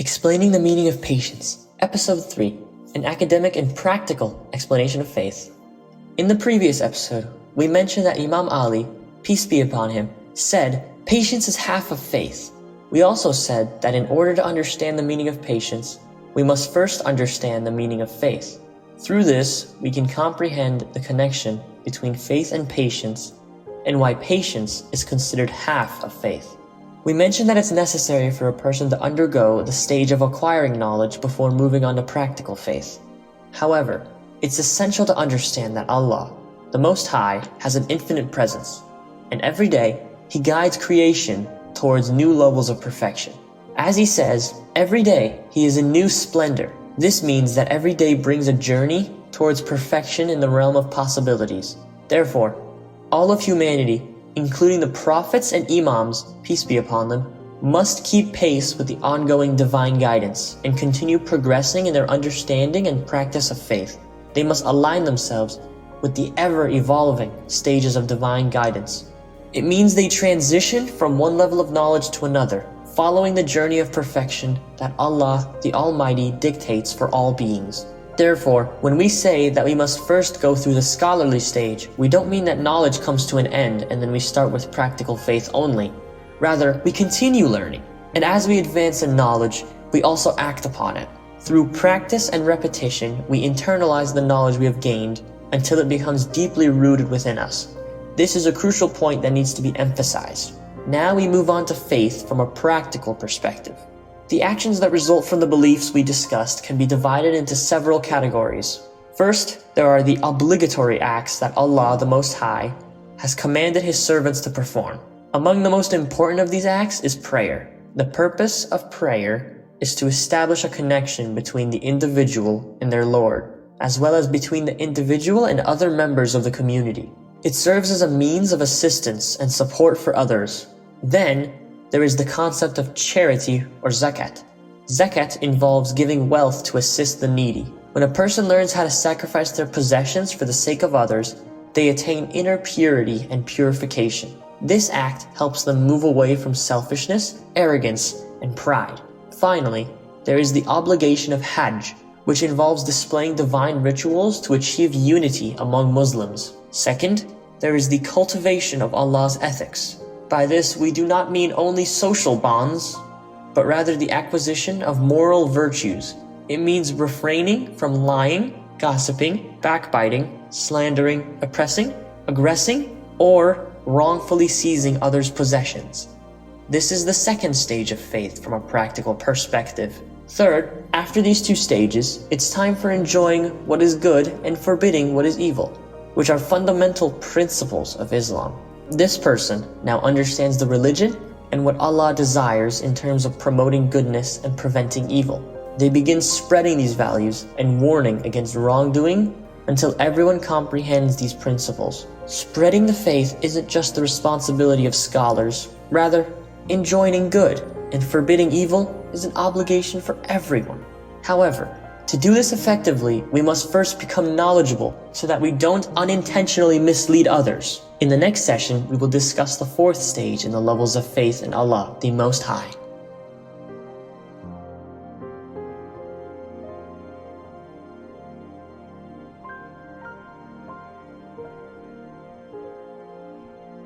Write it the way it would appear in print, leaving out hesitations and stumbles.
Explaining the meaning of patience, Episode 3, an academic and practical explanation of faith. In the previous episode, we mentioned that Imam Ali, peace be upon him, said, patience is half of faith. We also said that in order to understand the meaning of patience, we must first understand the meaning of faith. Through this, we can comprehend the connection between faith and patience, and why patience is considered half of faith. We mentioned that it's necessary for a person to undergo the stage of acquiring knowledge before moving on to practical faith. However, it's essential to understand that Allah, the Most High, has an infinite presence, and every day, He guides creation towards new levels of perfection. As He says, every day He is a new splendor. This means that every day brings a journey towards perfection in the realm of possibilities. Therefore, all of humanity, including the prophets and Imams, peace be upon them, must keep pace with the ongoing divine guidance and continue progressing in their understanding and practice of faith. They must align themselves with the ever-evolving stages of divine guidance. It means they transition from one level of knowledge to another, following the journey of perfection that Allah, the Almighty, dictates for all beings. Therefore, when we say that we must first go through the scholarly stage, we don't mean that knowledge comes to an end and then we start with practical faith only. Rather, we continue learning, and as we advance in knowledge, we also act upon it. Through practice and repetition, we internalize the knowledge we have gained until it becomes deeply rooted within us. This is a crucial point that needs to be emphasized. Now we move on to faith from a practical perspective. The actions that result from the beliefs we discussed can be divided into several categories. First, there are the obligatory acts that Allah, the Most High, has commanded His servants to perform. Among the most important of these acts is prayer. The purpose of prayer is to establish a connection between the individual and their Lord, as well as between the individual and other members of the community. It serves as a means of assistance and support for others. Then, there is the concept of charity or Zakat. Zakat involves giving wealth to assist the needy. When a person learns how to sacrifice their possessions for the sake of others, they attain inner purity and purification. This act helps them move away from selfishness, arrogance, and pride. Finally, there is the obligation of Hajj, which involves displaying divine rituals to achieve unity among Muslims. Second, there is the cultivation of Allah's ethics. By this, we do not mean only social bonds, but rather the acquisition of moral virtues. It means refraining from lying, gossiping, backbiting, slandering, oppressing, aggressing, or wrongfully seizing others' possessions. This is the second stage of faith from a practical perspective. Third, after these two stages, it's time for enjoying what is good and forbidding what is evil, which are fundamental principles of Islam. This person now understands the religion and what Allah desires in terms of promoting goodness and preventing evil. They begin spreading these values and warning against wrongdoing until everyone comprehends these principles. Spreading the faith isn't just the responsibility of scholars. Rather, enjoining good and forbidding evil is an obligation for everyone. However, to do this effectively, we must first become knowledgeable so that we don't unintentionally mislead others. In the next session, we will discuss the fourth stage in the levels of faith in Allah, the Most High.